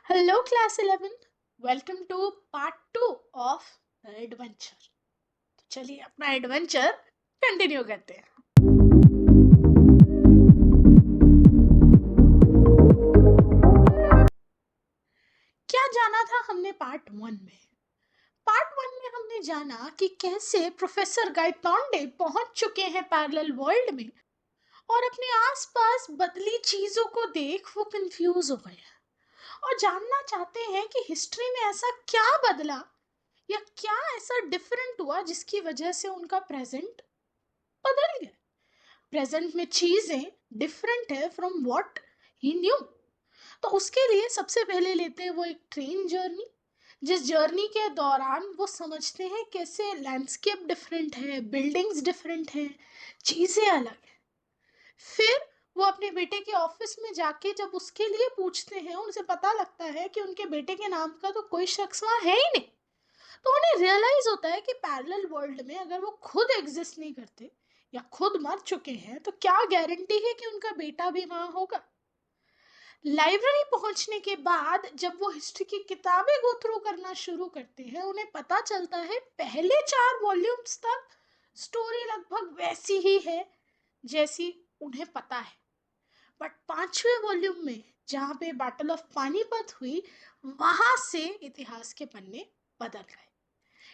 Hello, class 11. Welcome to part 2 of the adventure. तो चलिए अपना एडवेंचर कंटिन्यू करते हैं. क्या जाना था हमने पार्ट 1 में? पार्ट 1 में हमने जाना कि कैसे प्रोफेसर गायतोंडे पहुंच चुके हैं पैरेलल वर्ल्ड में और अपने आसपास बदली चीजों को देख वो कंफ्यूज हो गए हैं और जानना चाहते हैं कि हिस्ट्री में ऐसा क्या बदला या क्या ऐसा डिफरेंट हुआ जिसकी वजह से उनका प्रेजेंट बदल गया. प्रेजेंट में चीजें डिफरेंट है फ्रॉम व्हाट ही न्यू. तो उसके लिए सबसे पहले लेते हैं वो एक ट्रेन जर्नी, जिस जर्नी के दौरान वो समझते हैं कैसे लैंडस्केप डिफरेंट है, बिल्डिंग्स डिफरेंट हैं, चीजें अलग है. फिर वो अपने बेटे के ऑफिस में जाके जब उसके लिए पूछते हैं, उनसे पता लगता है कि उनके बेटे के नाम का तो कोई शख्स वहां है ही नहीं. तो उन्हें रियलाइज होता है कि पैरेलल वर्ल्ड में अगर वो खुद एग्जिस्ट नहीं करते या खुद मर चुके हैं तो क्या गारंटी है कि उनका बेटा भी वहां होगा. लाइब्रेरी पहुंचने के बाद जब वो हिस्ट्री की किताबें गो थ्रू करना शुरू करते हैं, उन्हें पता चलता है पहले 4 वॉल्यूम्स तक स्टोरी लगभग वैसी ही है जैसी उन्हें पता है. बट 5वें वॉल्यूम में जहां पे बैटल ऑफ पानीपत हुई, वहां से इतिहास के पन्ने बदल गए.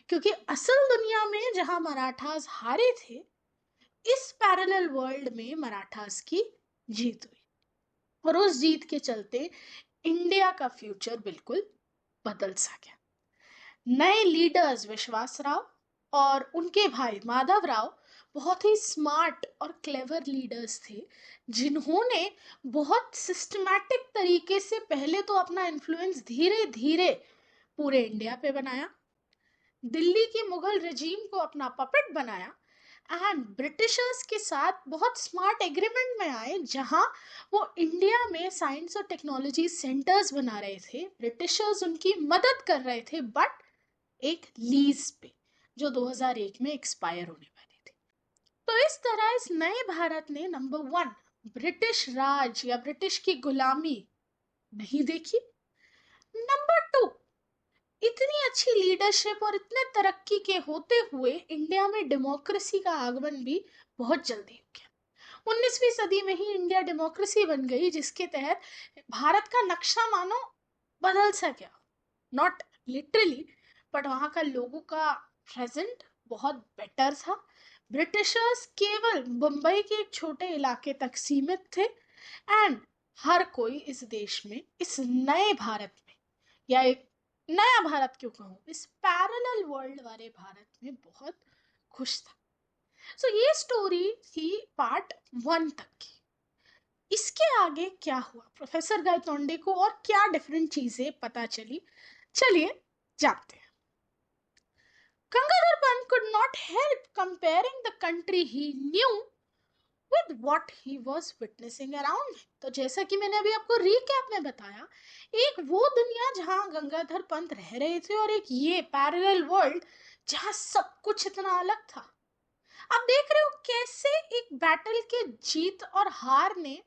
क्योंकि असल दुनिया में जहां मराठास हारे थे, इस पैरेलल वर्ल्ड में मराठास की जीत हुई और उस जीत के चलते इंडिया का फ्यूचर बिल्कुल बदल सा गया. नए लीडर्स विश्वास राव और उनके भाई माधव राव बहुत ही स्मार्ट और क्लेवर लीडर्स थे, जिन्होंने बहुत सिस्टमैटिक तरीके से पहले तो अपना इन्फ्लुएंस धीरे धीरे पूरे इंडिया पे बनाया, दिल्ली की मुगल रजीम को अपना पपेट बनाया एंड ब्रिटिशर्स के साथ बहुत स्मार्ट एग्रीमेंट में आए, जहां वो इंडिया में साइंस और टेक्नोलॉजी सेंटर्स बना रहे थे. ब्रिटिशर्स उनकी मदद कर रहे थे बट एक लीज पे जो 2001 में एक्सपायर होने वाली थी. तो इस तरह इस नए भारत ने नंबर 1 ब्रिटिश राज या ब्रिटिश की गुलामी नहीं देखी. नंबर 2, इतनी अच्छी लीडरशिप और इतने तरक्की के होते हुए इंडिया में डेमोक्रेसी का आगमन भी बहुत जल्दी हो गया. 19वीं सदी में ही इंडिया डेमोक्रेसी बन गई, जिसके तहत भारत का नक्शा मानो बदल सा गया. नॉट लिटरली, बट वहां का लोगों का प्रेजेंट बहुत बेटर था. ब्रिटिशर्स केवल मुंबई के एक छोटे इलाके तक सीमित थे एंड हर कोई इस देश में, इस नए भारत में, या एक नया भारत क्यों कहूँ, इस पैरेलल वर्ल्ड वाले भारत में बहुत खुश था. सो ये स्टोरी थी पार्ट 1 तक की. इसके आगे क्या हुआ, प्रोफेसर गायतोंडे को और क्या डिफरेंट चीजें पता चली, चलिए जानते हैं. Gangadhar Pant could not help comparing the country he knew with what he was witnessing around him. तो जैसा कि मैंने अभी आपको रीकैप में बताया, एक वो दुनिया जहां गंगाधर पंत रह रहे थे और एक ये पैरेलल वर्ल्ड जहां सब कुछ इतना अलग था. आप देख रहे हो कैसे एक बैटल के जीत और हार ने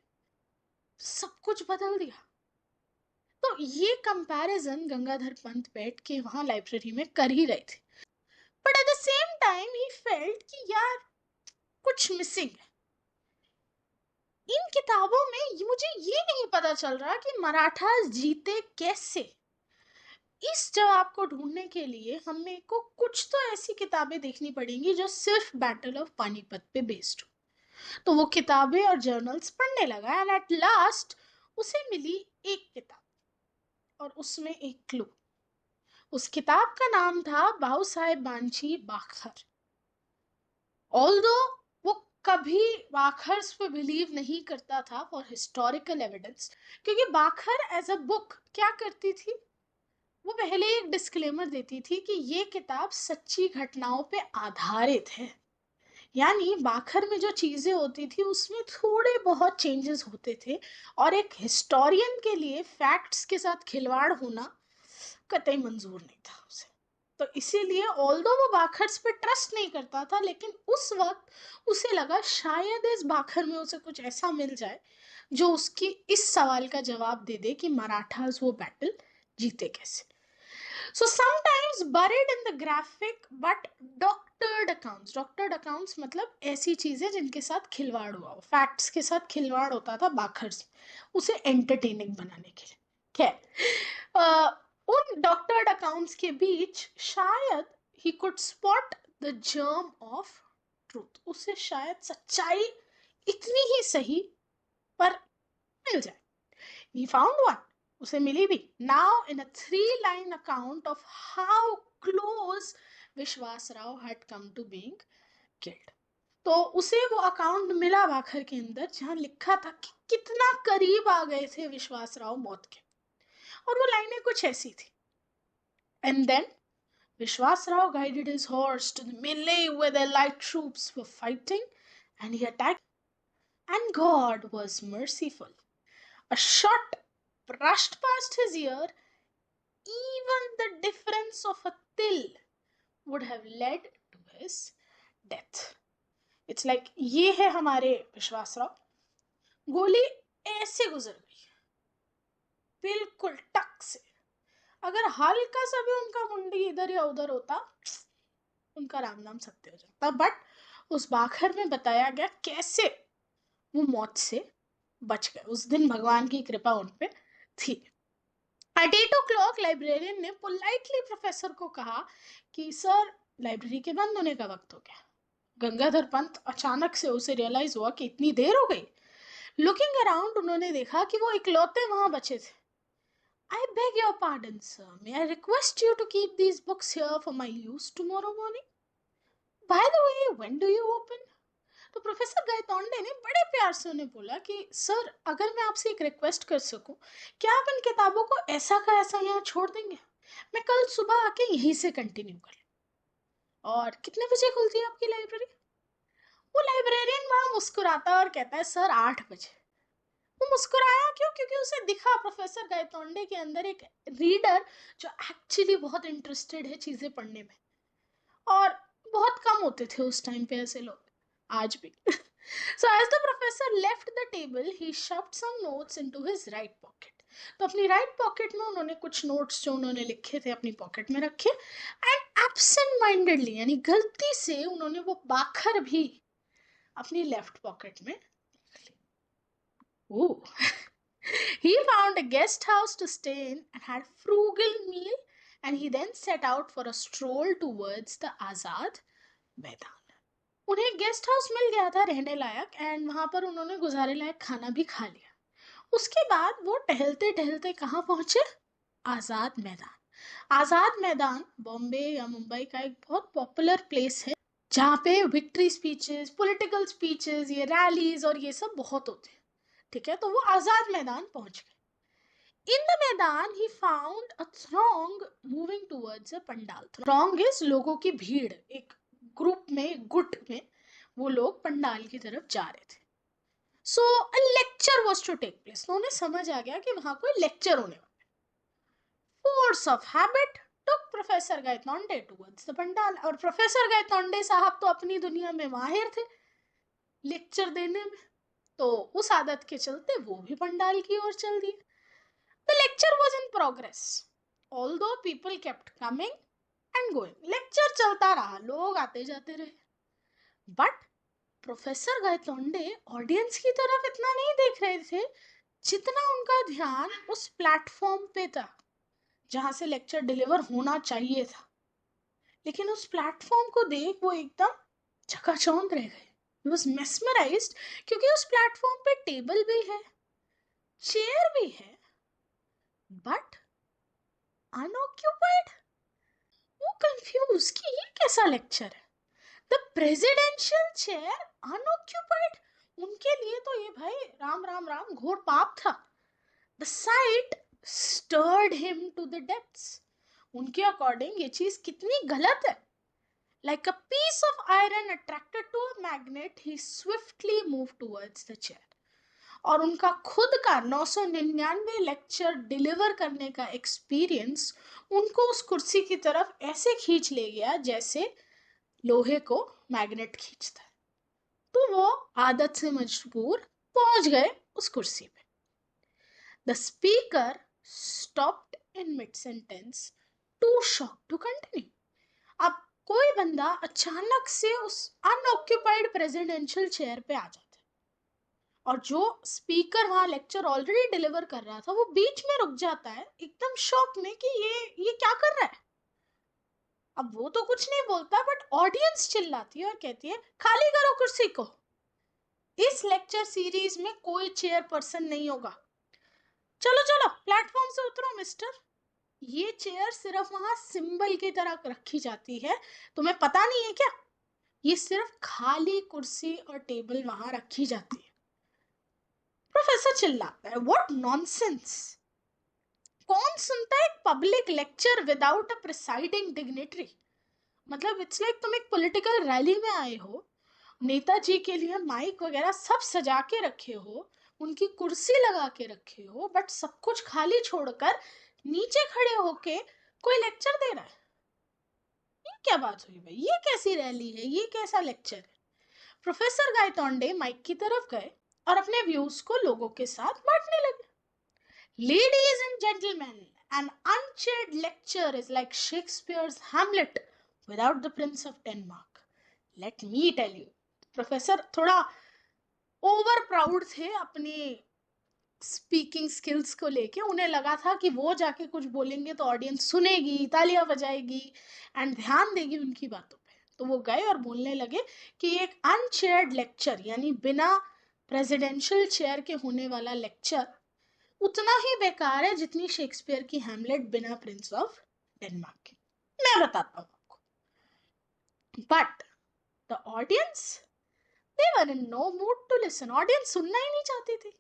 सब कुछ बदल दिया. तो ये कंपैरिजन गंगाधर पंत बैठ के वहां लाइब्रेरी में कर ही रहे थे. But at the same time he felt कि यार कुछ मिसिंग है. इन किताबों में मुझे ये नहीं पता चल रहा कि मराठास जीते कैसे. इस जवाब को ढूंढने के लिए हमें को कुछ तो ऐसी किताबें देखनी पड़ेंगी जो सिर्फ बैटल ऑफ पानीपत पे बेस्ड हो. तो वो किताबें और जर्नल्स पढ़ने लगा एंड एट लास्ट उसे मिली एक किताब और उसमें एक क्लू. उस किताब का नाम था बाऊ साहेब बांची बाखर. ऑल्दो वो कभी बाखर्स पे बिलीव नहीं करता था फॉर हिस्टोरिकल एविडेंस, क्योंकि बाखर एज अ बुक क्या करती थी, वो पहले एक डिस्क्लेमर देती थी कि ये किताब सच्ची घटनाओं पे आधारित है. यानी बाखर में जो चीजें होती थी उसमें थोड़े बहुत चेंजेस होते थे और एक हिस्टोरियन के लिए फैक्ट्स के साथ खिलवाड़ होना कतई मंजूर नहीं था उसे. तो इसीलिए ऑल्दो वो बाखर्स पे ट्रस्ट नहीं करता था, लेकिन उस वक्त उसे लगा शायद इस बाखर में उसे कुछ ऐसा मिल जाए जो उसकी इस सवाल का जवाब दे दे कि मराठास वो बैटल जीते कैसे. So sometimes buried in the graphic but doctored accounts मतलब ऐसी चीजें जिनके साथ खिलवाड़ हुआ हो, फैक्ट्स के साथ खिलवाड़ होता था बाखर्स, उसे एंटरटेनिंग बनाने के लिए. क्या उन डॉक्टर्ड अकाउंट्स के बीच शायद he could spot the germ of truth, उसे शायद सच्चाई इतनी ही सही पर मिल जाए. He found one, उसे मिली भी. Now in a 3-line account of how close विश्वास Rao had come to being killed. तो उसे वो अकाउंट मिला बाखर के अंदर जहां लिखा था कि कितना करीब आ गए थे विश्वास राव मौत के. और वो लाइनें कुछ ऐसी थी. And then Vishwas Rao guided his horse to the melee where the light troops were fighting, and he attacked. And God was merciful. A shot brushed past his ear. Even the difference of a till would have led to his death. It's like ये है हमारे विश्वास राव. गोली ऐसे गुजर गई, बिल्कुल टक से. अगर हल्का सा भी उनका मुंडी इधर या उधर होता, उनका राम नाम सत्य हो जाता. बट उस बाखर में बताया गया कैसे वो मौत से बच गए. उस दिन भगवान की कृपा उन पे थी. At 8 o'clock लाइब्रेरियन ने पोलाइटली प्रोफेसर को कहा कि सर लाइब्रेरी के बंद होने का वक्त हो गया. गंगाधर पंत अचानक से उसे रियलाइज हुआ कि इतनी देर हो गई. लुकिंग अराउंड उन्होंने देखा कि वो इकलौते वहां बचे थे. I beg your pardon, sir. May I request you to keep these books here for my use tomorrow morning? By the way, when do you open? तो प्रोफेसर गायतोंडे ने बड़े प्यार से उन्हें बोला कि सर अगर मैं आपसे एक रिक्वेस्ट कर सकूं, क्या आप इन किताबों को ऐसा का ऐसा यहाँ छोड़ देंगे? मैं कल सुबह आके यहीं से कंटिन्यू कर लूं. और कितने बजे खुलती है आपकी लाइब्रेरी? वो लाइब्रेरियन वहां मुस्कुराता है और कहता है सर 8 बजे. वो मुस्कुराया क्यों? क्योंकि उसे दिखा प्रोफेसर गायतोंडे के अंदर एक रीडर जो एक्चुअली बहुत इंटरेस्टेड है चीजें पढ़ने में. और बहुत कम होते थे उस टाइम पे ऐसे लोग, आज भी. So as the professor left the table, he shoved some notes into his right pocket. तो अपनी राइट पॉकेट में उन्होंने कुछ नोट्स जो उन्होंने लिखे थे अपनी पॉकेट में रखे. एंड एब्सेंट माइंडेडली यानी गलती से उन्होंने वो बाखर भी अपनी लेफ्ट पॉकेट में. Ooh. He found a guest house to stay in and had a frugal meal, and he then set out for a stroll towards the Azad मैदान. उन्हें गेस्ट हाउस मिल गया था रहने लायक, एंड वहां पर उन्होंने गुजारे लायक खाना भी खा लिया. उसके बाद वो टहलते टहलते कहाँ पहुंचे? आजाद मैदान. आजाद मैदान बॉम्बे या मुंबई का एक बहुत पॉपुलर प्लेस है जहाँ पे विक्ट्री स्पीचेस, पॉलिटिकल स्पीचेस, ये रैलीज और ये सब बहुत होते हैं. ठीक है, तो वो आजाद मैदान पहुंच गए. In the मैदान he found a throng moving towards a pandal. Throng is लोगों की भीड़, एक ग्रुप में, गुट में वो लोग पंडाल की तरफ जा रहे थे. So a lecture was to take place. तो उन्हें समझ आ गया कि वहां कोई लेक्चर होने वाला. Force of habit took Professor Gaitonde towards the pandal. और प्रोफेसर गायतोंडे साहब तो अपनी दुनिया में माहिर थे लेक्चर देने में, तो उस आदत के चलते वो भी पंडाल की ओर चल दिए. The lecture was in progress, although people kept coming and going. Lecture चलता रहा, लोग आते जाते रहे. But प्रोफेसर गायतोंडे ऑडियंस की तरफ इतना नहीं देख रहे थे जितना उनका ध्यान उस प्लेटफॉर्म पे था जहां से लेक्चर डिलीवर होना चाहिए था. लेकिन उस प्लेटफॉर्म को देख वो एकदम चकाचौंध रह गए. He was mesmerized क्योंकि उस प्लेटफॉर्म पे टेबल भी है, चेयर भी है, बट अनऑक्यूपाइड. वो कंफ्यूज कि ये कैसा लेक्चर है. द प्रेसिडेंशियल चेयर अनऑक्यूपाइड, उनके लिए तो ये भाई राम राम राम घोर पाप था. The sight stirred him to the depths. उनके अकॉर्डिंग ये चीज कितनी गलत है. Like a piece of iron attracted to a magnet, he swiftly move towards the chair. और उनका खुद का 999 लेक्चर डिलीवर करने का एक्सपीरियंस उनको उस कुर्सी की तरफ ऐसे खींच ले गया जैसे लोहे को मैग्नेट खींचता है. तो वो आदत से मजबूर पहुंच गए उस कुर्सी पे. The speaker stopped in mid-sentence, too shocked to continue. अब कोई बंदा अचानक से उस अनऑक्यूपाइड प्रेसिडेंशियल चेयर पे आ जाता है और जो स्पीकर वहां लेक्चर ऑलरेडी डिलीवर कर रहा था वो बीच में रुक जाता है एकदम शॉक में कि ये क्या कर रहा है। अब वो तो कुछ नहीं बोलता बट ऑडियंस चिल्लाती है और कहती है खाली करो कुर्सी को, इस लेक्चर सीरीज में कोई चेयर पर्सन नहीं होगा, चलो चलो प्लेटफॉर्म से उतरो मिस्टर। ये चेयर सिर्फ वहां सिंबल की तरह रखी जाती है, तुम्हें पता नहीं है क्या? ये सिर्फ खाली कुर्सी और टेबल वहां रखी जाती है। प्रोफेसर चिल्लाता है व्हाट नॉनसेंस, कौन सुनता है एक public lecture without a presiding dignitary. मतलब इट्स लाइक तुम एक पॉलिटिकल रैली में आए हो, नेताजी के लिए माइक वगैरह सब सजा के रखे हो, उनकी कुर्सी लगा के रखे हो, बट सब कुछ खाली छोड़कर नीचे खड़े होके कोई लेक्चर दे रहा है। ये क्या बात हुई भाई, ये कैसी रैली है, ये कैसा लेक्चर है? प्रोफेसर गायतोंडे माइक की तरफ गए और अपने व्यूज को लोगों के साथ बांटने लगे। Ladies and gentleman, an unchaired lecture is like Shakespeare's Hamlet without the Prince of Denmark. Let me tell you. Professor थोड़ा ओवर प्राउड थे अपनी स्पीकिंग स्किल्स को लेके, उन्हें लगा था कि वो जाके कुछ बोलेंगे तो ऑडियंस सुनेगी, तालियां बजाएगी एंड ध्यान देगी उनकी बातों पे। तो वो गए और बोलने लगे कि एक अनचेयर्ड लेक्चर यानी बिना प्रेसिडेंशियल चेयर के होने वाला लेक्चर उतना ही बेकार है जितनी शेक्सपियर की हैमलेट बिना प्रिंस ऑफ डेनमार्क के। मैं बताता हूँ आपको। But the audience, they were in no mood to listen. Audience सुनना ही नहीं चाहती थी।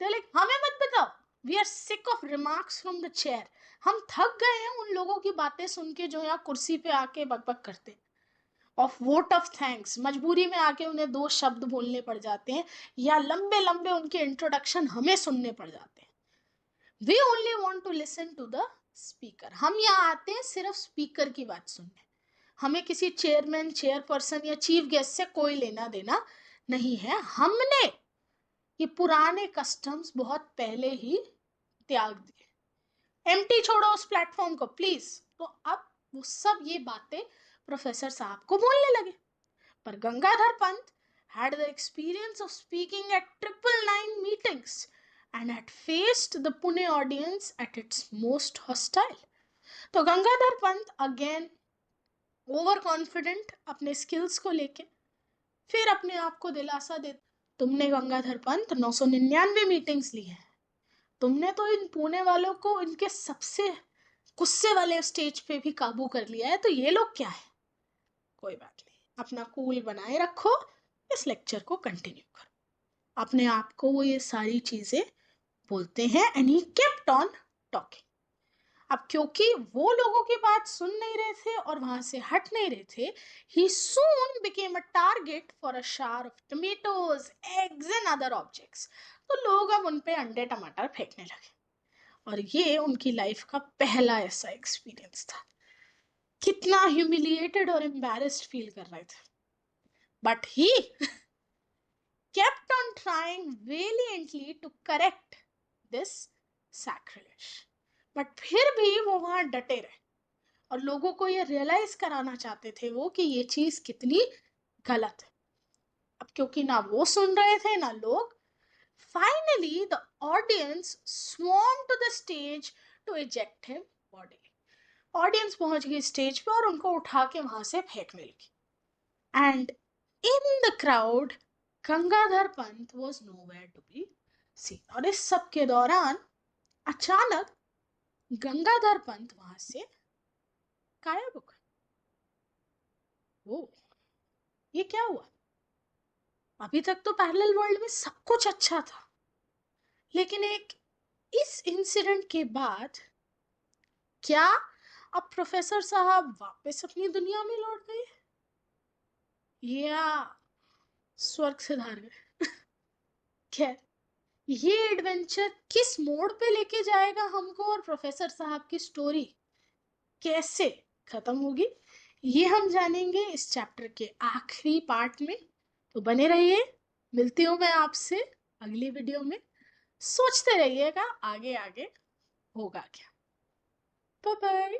दे लाइक हमें मत बताओ, we are sick of remarks from the chair. हम थक गए हैं उन लोगों की बातें सुन के जो यहाँ कुर्सी पे आके बकबक करते। ऑफ वोट ऑफ थैंक्स, मजबूरी में आके उन्हें 2 शब्द बोलने पड़ जाते हैं या लंबे लंबे उनके इंट्रोडक्शन हमें सुनने पड़ जाते हैं। We only want to listen to the speaker. हम यहाँ आते हैं सिर्फ स्पीकर की बात सुनने, हमें किसी चेयरमैन, चेयरपर्सन या चीफ गेस्ट से कोई लेना देना नहीं है। हमने ये पुराने कस्टम्स बहुत पहले ही त्याग दिए। एम्प्टी छोड़ो उस प्लेटफॉर्म को प्लीज। तो अब वो सब ये बातें प्रोफेसर साहब को बोलने लगे। पर Gangadhar Pant had the experience of speaking at 999 meetings and had faced the Pune audience at its most hostile. तो Gangadhar Pant again over confident अपने स्किल्स को लेके फिर अपने आप को दिलासा दे, तुमने गंगाधर पंत 999 मीटिंग्स ली है, तुमने तो इन पुणे वालों को इनके सबसे गुस्से वाले स्टेज पे भी काबू कर लिया है, तो ये लोग क्या है? कोई बात नहीं, अपना कूल बनाए रखो, इस लेक्चर को कंटिन्यू करो। अपने आप को वो ये सारी चीजें बोलते हैं and he kept on talking. अब क्योंकि वो लोगों की बात सुन नहीं रहे थे और वहां से हट नहीं रहे थे, he soon became a target for a shower of tomatoes, eggs and other objects. तो लोग अब उन पे अंडे टमाटर फेंकने लगे और ये उनकी लाइफ का पहला ऐसा एक्सपीरियंस था। कितना ह्यूमिलिएटेड और एम्बैरेस्ड फील कर रहे थे, but he kept on trying valiantly to correct this sacrilege. But फिर भी वो वहां डटे रहे और लोगों को ये रियलाइज कराना चाहते थे वो कि ये चीज कितनी गलत है। अब क्योंकि ना वो सुन रहे थे ना लोग, finally the audience swarmed to the stage to eject him bodily. Audience पहुंच गई स्टेज पे और उनको उठा के वहां से फेंकने लगी। And in the crowd Gangadhar Pant was nowhere to be seen. और इस सब के दौरान अचानक गंगाधर पंत वहां से गायब हो गए। वो ये क्या हुआ? अभी तक तो पैरेलल वर्ल्ड में सब कुछ अच्छा था, लेकिन एक इस इंसिडेंट के बाद क्या अब प्रोफेसर साहब वापस अपनी दुनिया में लौट गए या स्वर्ग से धार गए? खैर, ये एडवेंचर किस मोड़ पे लेके जाएगा हमको और प्रोफेसर साहब की स्टोरी कैसे खत्म होगी, ये हम जानेंगे इस चैप्टर के आखिरी पार्ट में। तो बने रहिए, मिलती हूँ मैं आपसे अगली वीडियो में। सोचते रहिएगा आगे आगे होगा क्या। बाय।